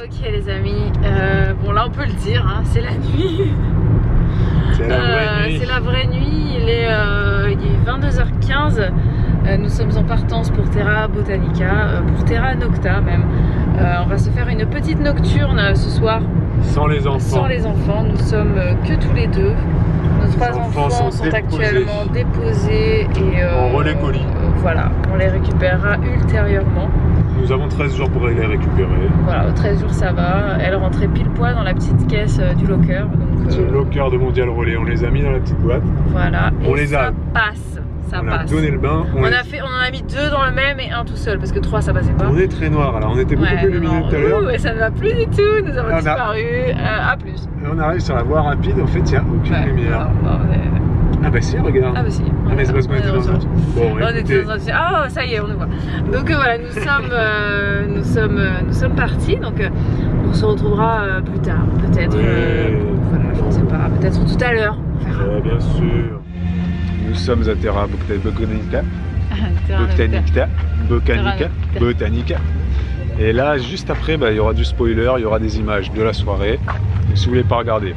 Ok les amis, bon là on peut le dire, hein, c'est la nuit. C'est la vraie nuit. C'est la vraie nuit, il est 22h15. Nous sommes en partance pour Terra Botanica, pour Terra Nocta même. On va se faire une petite nocturne ce soir. Sans les enfants. Sans les enfants, nous sommes que tous les deux. Nos trois enfants sont actuellement déposés et en relais colis. Voilà, on les récupérera ultérieurement. Nous avons 13 jours pour aller les récupérer. Voilà, 13 jours ça va. Elle rentrait pile poil dans la petite caisse du locker. C'est le locker de Mondial Relais, on les a mis dans la petite boîte. Voilà, on et les ça a. passe. Ça on passe. a donné le bain. On en a mis 2 dans le même et 1 tout seul parce que 3 ça passait pas. On est très noir là, on était beaucoup plus lumineux tout à l'heure. Et ça ne va plus du tout, nous avons disparu. À plus. Et on arrive sur la voie rapide, en fait il n'y a aucune lumière. Ah bah si, regarde. Ah bah si. Ah mais c'est parce qu'on était dans un... Bon, on était dans un... Ah ça y est, on nous voit. Donc voilà, nous sommes partis. Donc on se retrouvera plus tard, peut-être. Voilà, je ne sais pas, peut-être tout à l'heure. Bien sûr. Nous sommes à Terra Botanica. Et là, juste après, il y aura du spoiler, il y aura des images de la soirée. Et si vous voulez pas regarder,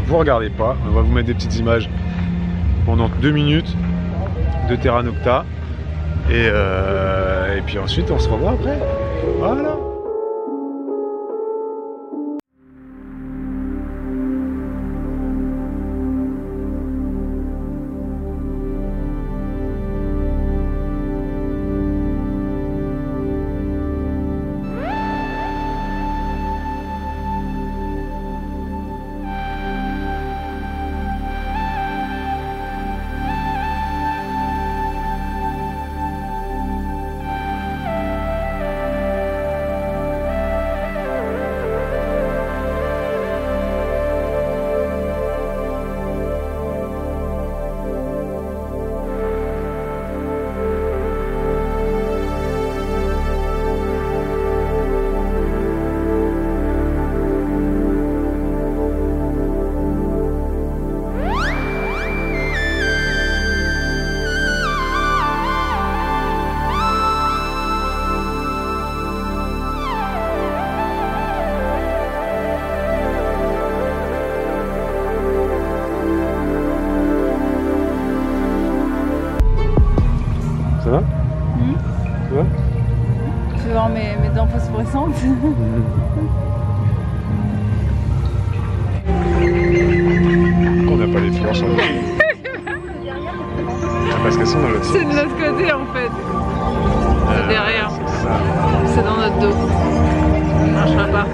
vous regardez pas. On va vous mettre des petites images pendant 2 minutes de Terra Nocta. Et puis ensuite, on se revoit après. Voilà. Ça va? Ça va? Tu veux voir mes dents phosphorescentes? On n'a pas les fleurs sur le parce qu'elles sont dans l'autre sens. C'est de l'autre côté en fait. C'est derrière. C'est ça. C'est dans notre dos. Ça ne marchera pas.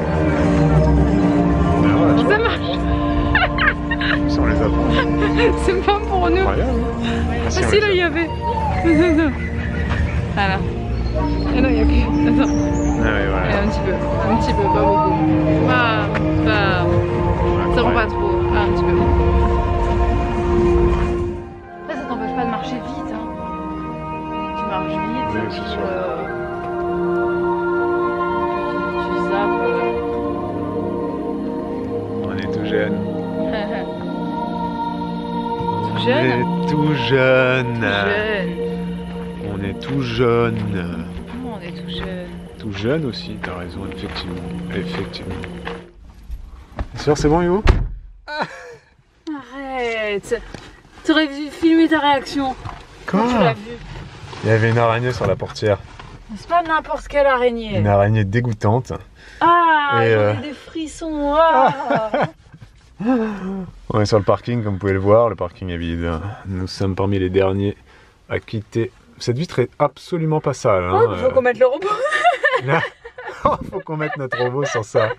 Voilà, bon, ça marche. Si on les attend. C'est pas pour nous. Ah si, là il y avait. Voilà. Et non, il n'y a plus. Attends. Ah ouais, voilà. Un petit peu, pas beaucoup. Ça rend pas trop. Un petit peu. Après, ça t'empêche pas de marcher vite. Hein. Tu marches vite. Oui, c'est sûr. Tu zappes. On est tout jeune. Tout jeune? On est tout jeune. On est tout jeune. Comment on est tout jeune? Tout jeune aussi, t'as raison, effectivement. Effectivement. Sûr, c'est bon, Hugo? Arrête! T'aurais dû filmer ta réaction. Quoi? Tu l'as vu. Il y avait une araignée sur la portière. C'est pas n'importe quelle araignée. Une araignée dégoûtante. Ah, il y a des frissons. Ah. On est sur le parking, comme vous pouvez le voir. Le parking est vide. Nous sommes parmi les derniers à quitter. Cette vitre est absolument pas sale. Hein. Oh, faut qu'on mette le robot. Faut qu'on mette notre robot sur ça.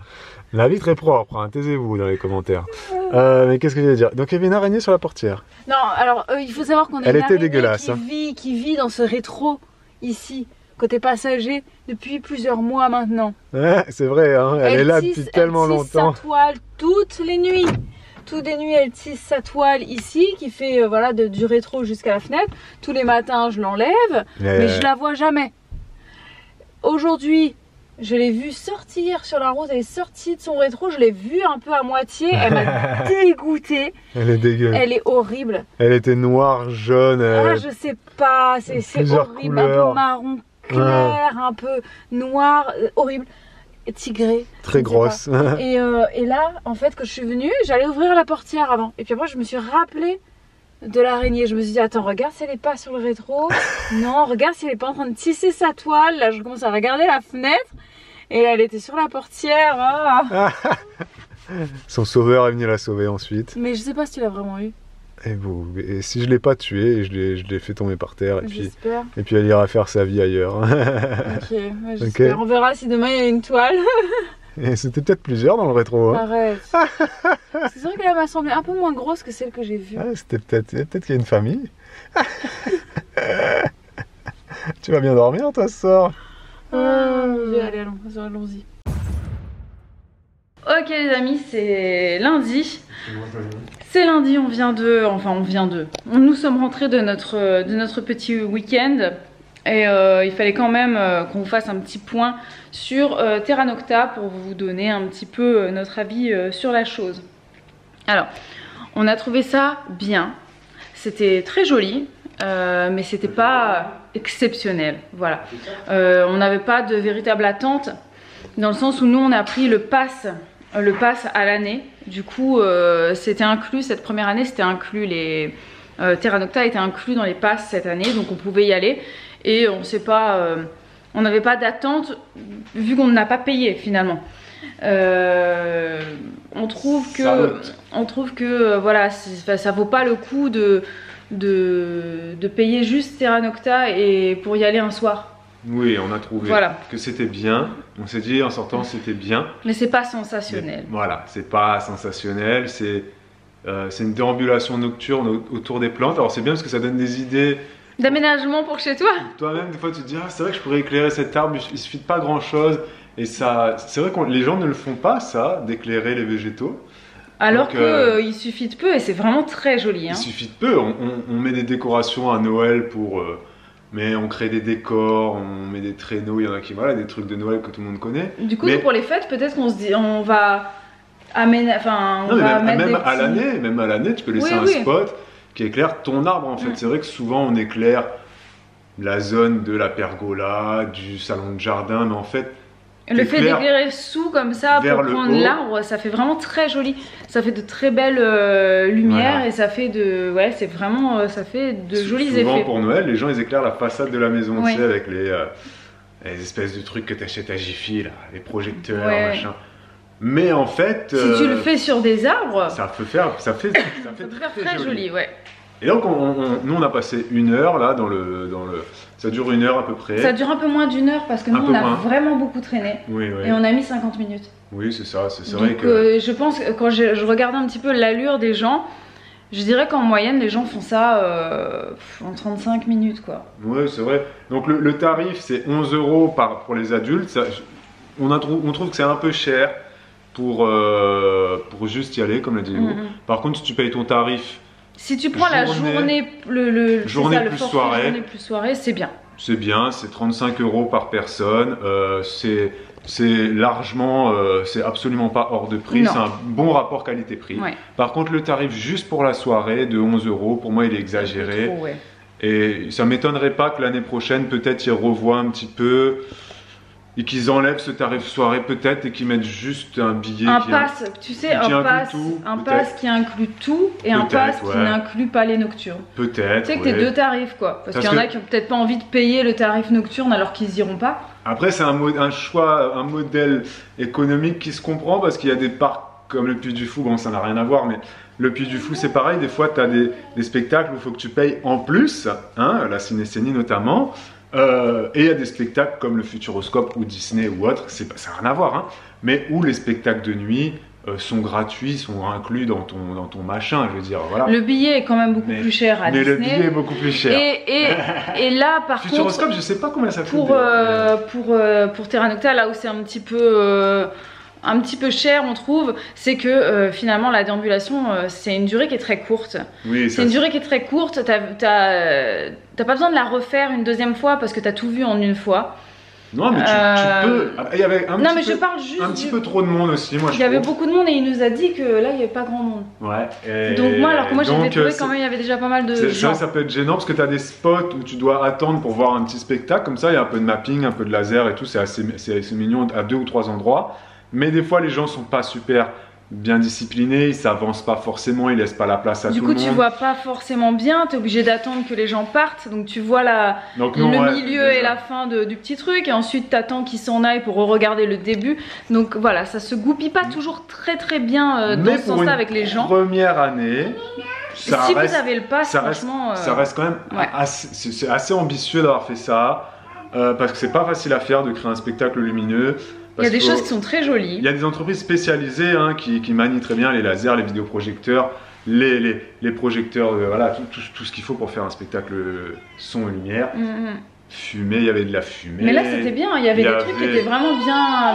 La vitre est propre, hein. Taisez-vous dans les commentaires. Mais qu'est-ce que je veux dire? Donc il y avait une araignée sur la portière. Non, alors il faut savoir qu'on a Elle une était araignée dégueulasse, qui vit dans ce rétro ici, côté passager, depuis plusieurs mois maintenant. Ouais, c'est vrai, hein. Elle est là depuis tellement longtemps. Elle tisse sa toile toutes les nuits. Toutes les nuits, elle tisse sa toile ici, qui fait voilà, du rétro jusqu'à la fenêtre. Tous les matins, je l'enlève, mais je la vois jamais. Aujourd'hui, je l'ai vue sortir sur la route, elle est sortie de son rétro, je l'ai vue un peu à moitié, elle m'a dégoûtée. Elle est dégueu. Elle est horrible. Elle était noire, jaune. Ah, je sais pas, c'est horrible, couleurs. Un peu marron clair, un peu noir, horrible. tigrée. Très grosse. Et là, en fait, quand je suis venue, j'allais ouvrir la portière avant. Et puis après, je me suis rappelée de l'araignée. Je me suis dit, attends, regarde si elle n'est pas sur le rétro. Non, regarde si elle n'est pas en train de tisser sa toile. Là, je commence à regarder la fenêtre. Et elle était sur la portière. Ah. Son sauveur est venu la sauver ensuite. Mais je sais pas si tu l'as vraiment eu. Et si je l'ai pas tué, je l'ai fait tomber par terre. Et puis elle ira faire sa vie ailleurs. Ok, j'espère. On verra si demain il y a une toile. Et c'était peut-être plusieurs dans le rétro. Hein. Arrête. C'est vrai qu'elle m'a semblé un peu moins grosse que celle que j'ai vue. Ah, c'était peut-être qu'il y a une famille. Tu vas bien dormir toi ce soir. Allez, allons-y. Ok les amis, c'est lundi. C'est lundi, nous sommes rentrés de notre petit week-end. Et il fallait quand même qu'on fasse un petit point sur Terra Nocta pour vous donner un petit peu notre avis sur la chose. Alors, on a trouvé ça bien. C'était très joli, mais c'était pas exceptionnel. Voilà. On n'avait pas de véritable attente, dans le sens où nous on a pris le pass à l'année. Du coup, c'était inclus, cette première année, c'était inclus Terra Nocta était inclus dans les passes cette année, donc on pouvait y aller. Et on sait pas, on n'avait pas d'attente vu qu'on n'a pas payé finalement. On trouve que voilà, ça vaut pas le coup de payer juste Terra Nocta et pour y aller un soir. Oui, on a trouvé que c'était bien. On s'est dit en sortant c'était bien. Mais c'est pas sensationnel. Voilà, c'est pas sensationnel. C'est une déambulation nocturne autour des plantes. Alors c'est bien parce que ça donne des idées d'aménagement pour chez toi. Toi-même, des fois, tu te dis, ah, c'est vrai que je pourrais éclairer cet arbre, il suffit de pas grand-chose. Et ça, c'est vrai que les gens ne le font pas, ça, d'éclairer les végétaux. Alors qu'il suffit de peu et c'est vraiment très joli. Hein. Il suffit de peu. On met des décorations à Noël mais on crée des décors, on met des traîneaux, il y en a qui, voilà, des trucs de Noël que tout le monde connaît. Du coup, pour les fêtes, peut-être qu'on se dit, on va amener, même à l'année, tu peux laisser un spot qui éclaire ton arbre en fait. C'est vrai que souvent on éclaire la zone de la pergola, du salon de jardin, mais en fait le fait d'éclairer sous comme ça pour prendre l'arbre, ça fait vraiment très joli. Ça fait de très belles lumières et ça fait c'est vraiment, ça fait de jolis effets. Souvent pour Noël, les gens ils éclairent la façade de la maison, tu sais, avec les espèces de trucs que tu achètes à Jiffy, là, les projecteurs, machin. Mais en fait, si tu le fais sur des arbres, ça fait très joli. Ouais. Et donc nous on a passé 1 heure là ça dure 1 heure à peu près. Ça dure un peu moins d'1 heure parce que nous on a vraiment beaucoup traîné. Et on a mis 50 minutes. Oui c'est ça, c'est vrai que... je pense que quand je regardais un petit peu l'allure des gens, je dirais qu'en moyenne les gens font ça en 35 minutes quoi. Oui c'est vrai. Donc le tarif c'est 11 € pour les adultes. Ça, on trouve que c'est un peu cher pour juste y aller comme l'a dit Hugo. Par contre si tu payes ton tarif, si tu prends la journée, journée plus soirée, c'est bien. C'est bien, c'est 35 € par personne. C'est largement, c'est absolument pas hors de prix. C'est un bon rapport qualité-prix. Par contre, le tarif juste pour la soirée de 11 €, pour moi, il est exagéré. Trop, et ça m'étonnerait pas que l'année prochaine, peut-être, ils revoient un petit peu. Et qu'ils enlèvent ce tarif soirée peut-être et qu'ils mettent juste un billet un pass qui inclut tout et un pass qui n'inclut pas les nocturnes. Peut-être. Tu sais que t'es 2 tarifs quoi. Parce qu'il y en a qui ont peut-être pas envie de payer le tarif nocturne alors qu'ils iront pas. Après c'est un choix, un modèle économique qui se comprend parce qu'il y a des parcs comme le Puy du Fou, bon ça n'a rien à voir mais le Puy du Fou c'est pareil, des fois tu as des spectacles où il faut que tu payes en plus, hein, la Cinécénie notamment. Et il y a des spectacles comme le Futuroscope ou Disney ou autre, ça n'a rien à voir, hein, mais où les spectacles de nuit sont gratuits, sont inclus dans ton machin, je veux dire, voilà. Le billet est quand même beaucoup plus cher à Disney. Mais le billet est beaucoup plus cher. Et là, par Futuroscope, contre, je sais pas combien ça coûte. Pour Terra Nocta, là où c'est un petit peu cher on trouve, c'est que finalement la déambulation c'est une durée qui est très courte. Oui, c'est une durée qui est très courte, t'as pas besoin de la refaire une deuxième fois parce que t'as tout vu en une fois. Non, mais tu peux. Il y avait non, mais je parle juste un petit peu trop de monde aussi, moi je trouve. Il y avait beaucoup de monde et il nous a dit que là il n'y avait pas grand monde. Ouais. Donc moi, alors que moi j'avais trouvé quand même il y avait déjà pas mal de gens. Ça peut être gênant parce que tu as des spots où tu dois attendre pour voir un petit spectacle. Comme ça, il y a un peu de mapping, un peu de laser et tout. C'est assez mignon à 2 ou 3 endroits. Mais des fois, les gens sont pas super bien disciplinés, ils s'avancent pas forcément, ils laissent pas la place à tout le monde. Du coup, tu vois pas forcément bien, tu es obligé d'attendre que les gens partent, donc tu vois le milieu et la fin du petit truc, et ensuite tu attends qu'ils s'en aillent pour regarder le début. Donc voilà, ça se goupille pas toujours très bien dans ce sens-là avec les gens. Première année, si vous avez le pass, franchement, ça reste quand même c'est assez ambitieux d'avoir fait ça, parce que c'est pas facile à faire de créer un spectacle lumineux. Il y a des choses qui sont très jolies. Il y a des entreprises spécialisées qui manient très bien les lasers, les vidéoprojecteurs, les projecteurs, voilà, tout ce qu'il faut pour faire un spectacle son et lumière. Fumée, il y avait de la fumée. Mais là c'était bien, il y avait des trucs qui étaient vraiment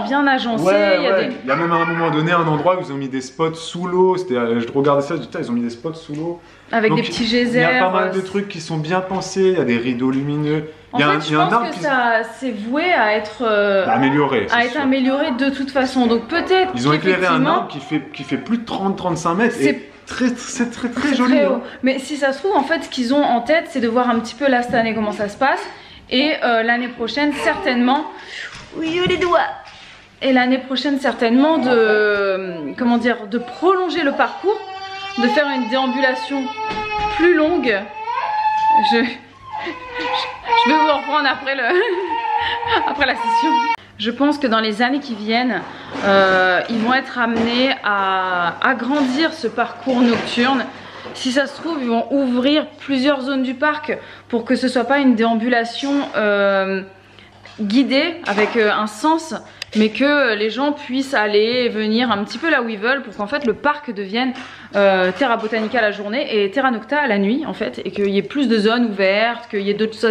bien agencés. Ouais, il y a même à un moment donné un endroit où ils ont mis des spots sous l'eau. Je regardais ça, je dis, ils ont mis des spots sous l'eau. Avec des petits geysers. Il y a pas mal de trucs qui sont bien pensés, il y a des rideaux lumineux. En fait, je pense que ça c'est voué à être amélioré. À être amélioré de toute façon. Donc peut-être. Ils ont éclairé un arbre qui fait plus de 30-35 mètres. C'est très joli. Hein. Mais si ça se trouve, en fait, ce qu'ils ont en tête, c'est de voir un petit peu là cette année comment ça se passe. Et l'année prochaine, certainement. Oui, les doigts. Et l'année prochaine, certainement, de prolonger le parcours, de faire une déambulation plus longue. Je vais vous en reprendre après la session. Je pense que dans les années qui viennent, ils vont être amenés à agrandir ce parcours nocturne. Si ça se trouve, ils vont ouvrir plusieurs zones du parc pour que ce soit pas une déambulation guidée avec un sens, mais que les gens puissent aller et venir un petit peu là où ils veulent pour qu'en fait le parc devienne Terra Botanica la journée et Terra Nocta la nuit en fait, et qu'il y ait plus de zones ouvertes, qu'il y ait d'autres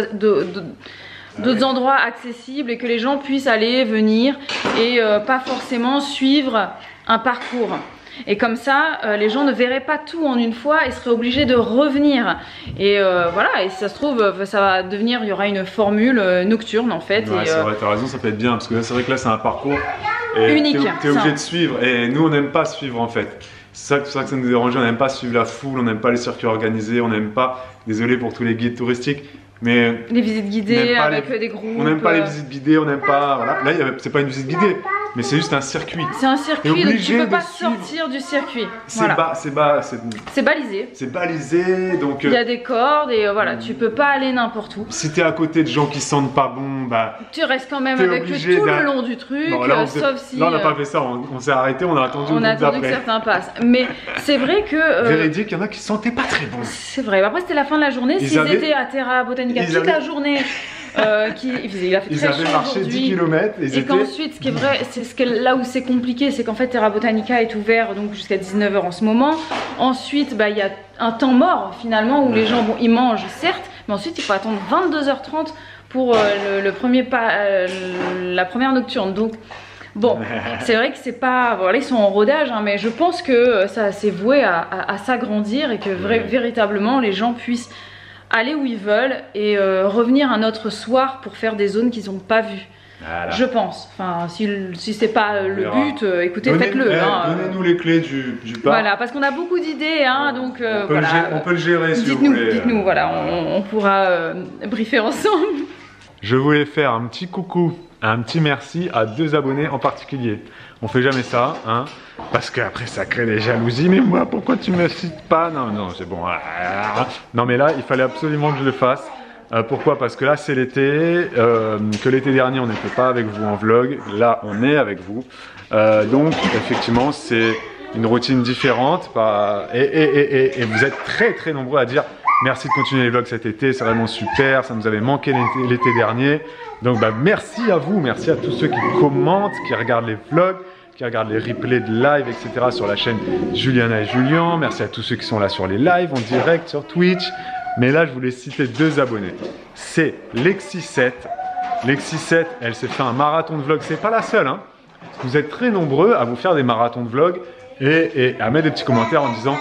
endroits accessibles et que les gens puissent aller, venir et pas forcément suivre un parcours. Et comme ça, les gens ne verraient pas tout en une fois et seraient obligés de revenir. Et voilà, et si ça se trouve, ça va devenir, il y aura une formule nocturne en fait. Ouais, c'est vrai, t'as raison, ça peut être bien parce que c'est vrai que là c'est un parcours unique. T'es obligé de suivre et nous on n'aime pas suivre en fait. C'est ça que ça nous dérange, on n'aime pas suivre la foule, on n'aime pas les circuits organisés, on n'aime pas, désolé pour tous les guides touristiques, mais les visites guidées avec des groupes. On n'aime pas les visites guidées, on n'aime pas. Voilà. Là, c'est pas une visite guidée, mais c'est juste un circuit. C'est un circuit, donc tu peux pas sortir du circuit. C'est balisé. C'est balisé, donc. Il y a des cordes et voilà, tu peux pas aller n'importe où. Si t'es à côté de gens qui sentent pas bon, bah. Tu restes quand même avec eux tout le long du truc, sauf si. Là, on n'a pas fait ça, on s'est arrêté, on a attendu. On a attendu que certains passent. Mais c'est vrai que. Véridique, il y en a qui sentaient pas très bon. C'est vrai. Après, c'était la fin de la journée. S'ils étaient à Terra Botanica toute la journée. Il a fait ils avaient marché 10 km et qu'ensuite ce qui est vrai, c'est là où c'est compliqué, c'est qu'en fait Terra Botanica est ouvert donc jusqu'à 19 h en ce moment. Ensuite il y a un temps mort finalement où les gens ils mangent certes, mais ensuite il faut attendre 22 h 30 pour la première nocturne. Donc bon, c'est vrai que c'est pas... Voilà, ils sont en rodage, hein, mais je pense que ça c'est voué à s'agrandir et que véritablement les gens puissent aller où ils veulent et revenir un autre soir pour faire des zones qu'ils n'ont pas vues. Voilà. Je pense. Enfin, si c'est pas le but, écoutez, faites-le. Donnez-nous les clés du parc. Voilà, parce qu'on a beaucoup d'idées, hein, donc voilà. On peut le gérer si vous voulez. Dites-nous, voilà, on pourra briefer ensemble. Je voulais faire un petit coucou, un petit merci à 2 abonnés en particulier. On fait jamais ça, hein, parce qu'après ça crée des jalousies. Mais moi, pourquoi tu me cites pas? Non, c'est bon. Non, mais là, il fallait absolument que je le fasse. Pourquoi? Parce que là, c'est l'été. Que l'été dernier, on n'était pas avec vous en vlog. Là, on est avec vous. Donc, effectivement, c'est une routine différente. Et vous êtes très nombreux à dire merci de continuer les vlogs cet été. C'est vraiment super. Ça nous avait manqué l'été dernier. Donc merci à vous, merci à tous ceux qui commentent, qui regardent les vlogs, qui regardent les replays de live, etc. sur la chaîne Juliana et Julien. Merci à tous ceux qui sont là sur les lives, en direct, sur Twitch. Mais là, je voulais citer 2 abonnés. C'est Lexi7. Lexi7, elle s'est fait un marathon de vlog. C'est pas la seule, hein. Vous êtes très nombreux à vous faire des marathons de vlog et à mettre des petits commentaires en disant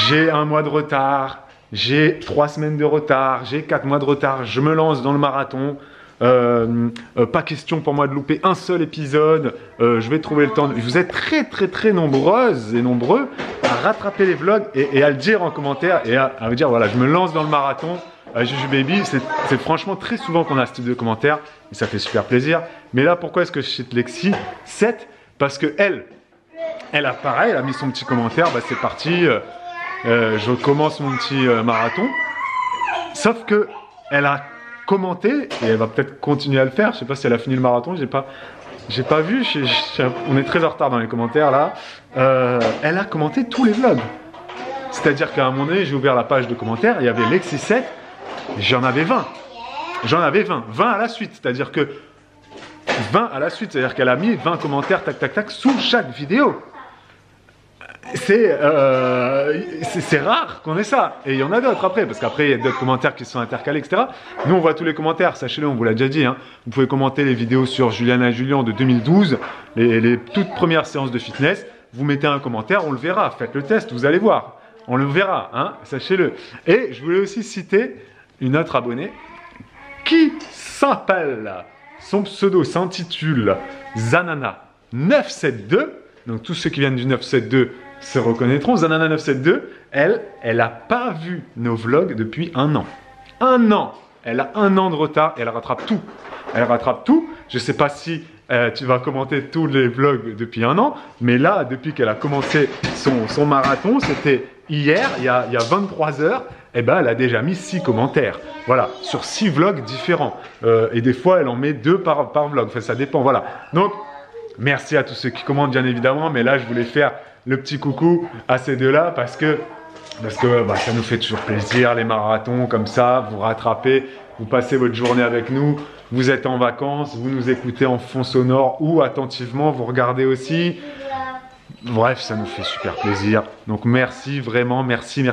j'ai 1 mois de retard, j'ai 3 semaines de retard, j'ai 4 mois de retard, je me lance dans le marathon. Pas question pour moi de louper un seul épisode. Je vais trouver le temps. Vous êtes très nombreuses et nombreux à rattraper les vlogs et à le dire en commentaire et à me dire voilà, je me lance dans le marathon. Juju Baby, c'est franchement très souvent qu'on a ce type de commentaires et ça fait super plaisir. Mais là, pourquoi est-ce que je cite Lexi 7 parce que elle a pareil, elle a mis son petit commentaire, bah c'est parti, je commence mon petit marathon. Sauf que elle a commenté et elle va peut-être continuer à le faire. Je sais pas si elle a fini le marathon, j'ai pas vu. On est très en retard dans les commentaires là. Elle a commenté tous les vlogs. C'est-à-dire qu'à un moment donné, j'ai ouvert la page de commentaires, il y avait Lexi 7. J'en avais 20. J'en avais 20. 20 à la suite. C'est-à-dire que 20 à la suite. C'est-à-dire qu'elle a mis 20 commentaires, tac, tac, tac, sous chaque vidéo. C'est rare qu'on ait ça. Et il y en a d'autres après. Parce qu'après, il y a d'autres commentaires qui sont intercalés, etc. Nous, on voit tous les commentaires. Sachez-le, on vous l'a déjà dit. Hein. Vous pouvez commenter les vidéos sur Juliana et Julien de 2012. Les toutes premières séances de fitness. Vous mettez un commentaire, on le verra. Faites le test, vous allez voir. On le verra, hein, sachez-le. Et je voulais aussi citer une autre abonnée qui s'appelle, son pseudo s'intitule Zanana972. Donc tous ceux qui viennent du 972 se reconnaîtront. Zanana972, elle n'a pas vu nos vlogs depuis 1 an. 1 an. Elle a 1 an de retard et elle rattrape tout. Elle rattrape tout. Je ne sais pas si tu vas commenter tous les vlogs depuis 1 an, mais là, depuis qu'elle a commencé son marathon, c'était hier, il y a 23 heures, eh ben, elle a déjà mis 6 commentaires. Voilà, sur 6 vlogs différents. Et des fois, elle en met 2 par vlog. Enfin, ça dépend, voilà. Donc, merci à tous ceux qui commentent, bien évidemment. Mais là, je voulais faire le petit coucou à ces deux-là parce que bah, ça nous fait toujours plaisir, les marathons comme ça. Vous rattrapez, vous passez votre journée avec nous. Vous êtes en vacances, vous nous écoutez en fond sonore ou attentivement, vous regardez aussi. Bref, ça nous fait super plaisir. Donc merci, vraiment, merci.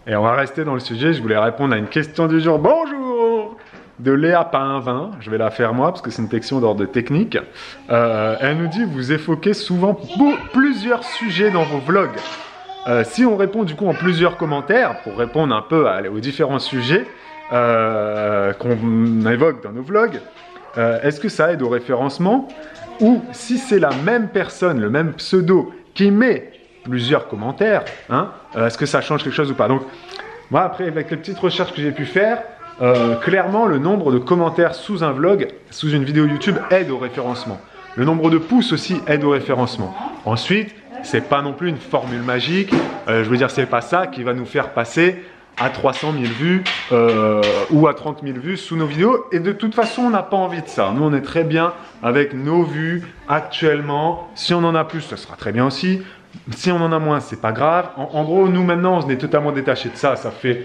Et on va rester dans le sujet. Je voulais répondre à une question du jour. Bonjour de Léa Pain20. Je vais la faire moi parce que c'est une question d'ordre technique. Elle nous dit, vous évoquez souvent plusieurs sujets dans vos vlogs. Si on répond du coup en plusieurs commentaires pour répondre un peu aux différents sujets qu'on évoque dans nos vlogs, est-ce que ça aide au référencement? Ou si c'est la même personne, le même pseudo qui met plusieurs commentaires, hein, est-ce que ça change quelque chose ou pas? Donc, moi, après, avec les petites recherches que j'ai pu faire, clairement, le nombre de commentaires sous un vlog, sous une vidéo YouTube, aide au référencement. Le nombre de pouces aussi aide au référencement. Ensuite, c'est pas non plus une formule magique. Je veux dire, c'est pas ça qui va nous faire passer à 300 000 vues ou à 30 000 vues sous nos vidéos. Et de toute façon, on n'a pas envie de ça. Nous, on est très bien avec nos vues actuellement. Si on en a plus, ça sera très bien aussi. Si on en a moins, c'est pas grave. En gros, nous, maintenant, on est totalement détaché de ça. Ça fait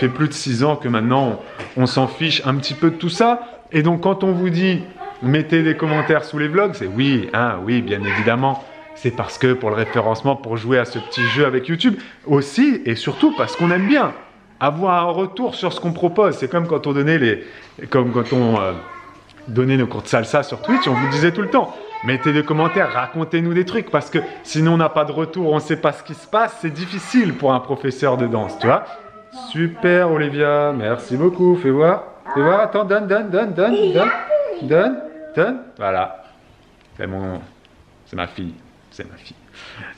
plus de 6 ans que maintenant, on s'en fiche un petit peu de tout ça. Et donc, quand on vous dit, mettez des commentaires sous les vlogs, c'est oui, hein, oui, bien évidemment. C'est parce que pour le référencement, pour jouer à ce petit jeu avec YouTube, aussi et surtout parce qu'on aime bien avoir un retour sur ce qu'on propose. C'est comme quand on donnait donnait nos cours de salsa sur Twitch, on vous disait tout le temps, mettez des commentaires, racontez-nous des trucs, parce que sinon on n'a pas de retour, on ne sait pas ce qui se passe, c'est difficile pour un professeur de danse, tu vois. Super Olivia, merci beaucoup, fais voir, attends, donne, voilà, c'est ma fille.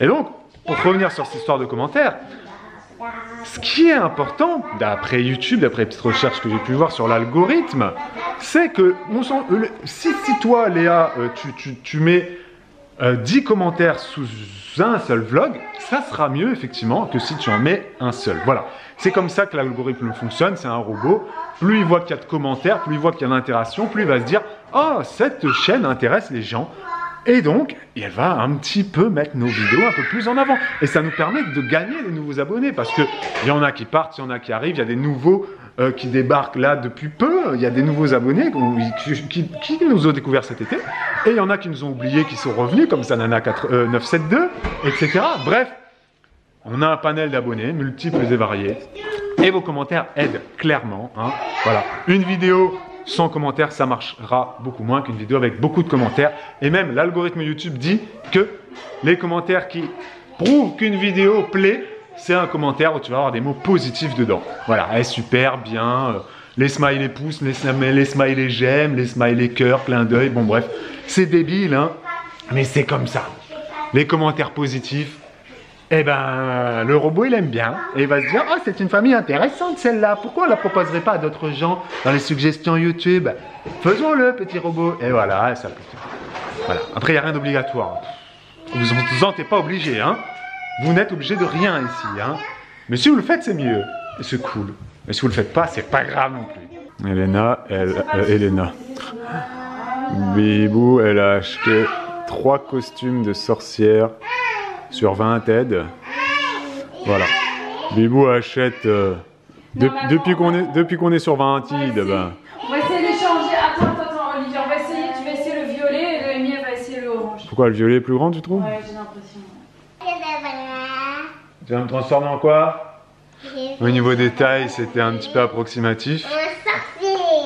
Et donc, pour revenir sur cette histoire de commentaires, ce qui est important, d'après YouTube, d'après les petites recherches que j'ai pu voir sur l'algorithme, c'est que si toi, Léa, tu mets 10 commentaires sous un seul vlog, ça sera mieux, effectivement, que si tu en mets un seul. Voilà. C'est comme ça que l'algorithme fonctionne, c'est un robot. Plus il voit qu'il y a de commentaires, plus il voit qu'il y a d'interaction, plus il va se dire « Oh, cette chaîne intéresse les gens ». Et donc, elle va un petit peu mettre nos vidéos un peu plus en avant. Et ça nous permet de gagner des nouveaux abonnés. Parce qu'il y en a qui partent, il y en a qui arrivent, il y a des nouveaux qui débarquent là depuis peu. Il y a des nouveaux abonnés qui nous ont découvert cet été. Et il y en a qui nous ont oubliés, qui sont revenus, comme Zanana972, etc. Bref, on a un panel d'abonnés, multiples et variés. Et vos commentaires aident clairement. Hein. Voilà, une vidéo sans commentaires, ça marchera beaucoup moins qu'une vidéo avec beaucoup de commentaires. Et même l'algorithme YouTube dit que les commentaires qui prouvent qu'une vidéo plaît, c'est un commentaire où tu vas avoir des mots positifs dedans. Voilà, super, bien, Les smileys pouces, les smileys j'aime, les smileys cœur, clin d'œil, bon bref. C'est débile, hein, mais c'est comme ça. Les commentaires positifs, eh ben, le robot il aime bien. Et il va se dire, oh c'est une famille intéressante celle-là, pourquoi on la proposerait pas à d'autres gens dans les suggestions YouTube? Faisons-le petit robot. Et voilà, ça peut. Voilà. Après il n'y a rien d'obligatoire. Vous en sentez pas obligé, hein. Vous n'êtes obligé de rien ici, hein. Mais si vous le faites c'est mieux, et c'est cool. Mais si vous le faites pas, c'est pas grave non plus. Elena. Bibou, elle a acheté 3 costumes de sorcière sur Vinted. Voilà. Bibou achète depuis qu'on est sur Vinted. Ben. On va essayer d'échanger. Attends, Olivier, on va essayer. Tu vas essayer le violet et Emi va essayer le orange. Pourquoi le violet est plus grand, tu trouves? Ouais, j'ai l'impression. Tu vas me transformer en quoi? Au niveau des tailles, c'était un petit peu approximatif.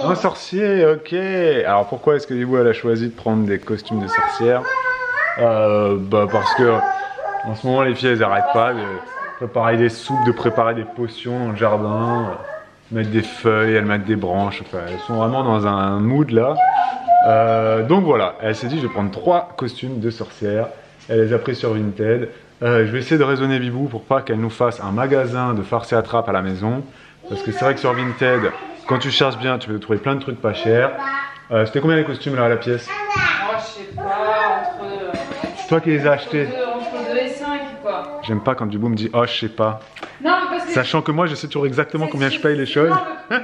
Un sorcier, ok. Alors pourquoi est-ce que Bibou elle a choisi de prendre des costumes de sorcière? Parce que en ce moment les filles elles arrêtent pas de préparer des soupes, de préparer des potions dans le jardin, mettre des feuilles, elles mettent des branches, enfin elles sont vraiment dans un mood là. Donc voilà, elle s'est dit je vais prendre 3 costumes de sorcière. Elle les a pris sur Vinted. Je vais essayer de raisonner Bibou pour pas qu'elle nous fasse un magasin de farce et attrape à la maison. Parce que c'est vrai que sur Vinted, quand tu cherches bien, tu peux trouver plein de trucs pas chers. C'était combien les costumes là à la pièce? Oh, je sais pas, C'est toi qui les as achetés. Entre 2 et 5 quoi. J'aime pas quand Bibou me dit oh je sais pas. Non, mais parce que... Sachant que moi je sais toujours exactement combien je paye les choses. Oui,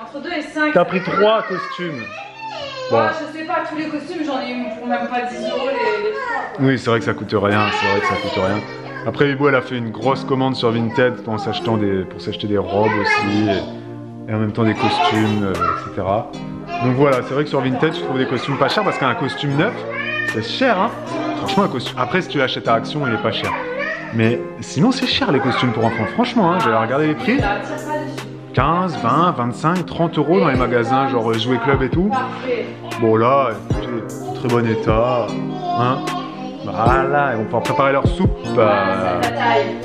entre 2 et 5. T'as pris 3 costumes. Bon. Je sais pas, tous les costumes j'en ai eu pour même pas 10 € les 3. Oui, c'est vrai que ça coûte rien, Après Bibou elle a fait une grosse commande sur Vinted pour s'acheter des robes aussi et en même temps des costumes, etc. Donc voilà, c'est vrai que sur Vinted tu trouves des costumes pas chers parce qu'un costume neuf c'est cher, hein. Franchement un costume, après si tu l'achètes à Action il est pas cher. Mais sinon c'est cher les costumes pour enfants, franchement, hein, j'avais regardé les prix. 15, 20, 25, 30 € dans les magasins genre Jouet Club et tout. Bon là, écoutez, très bon état, hein. Voilà, et on peut en préparer leur soupe. Ouais, c'est ta taille.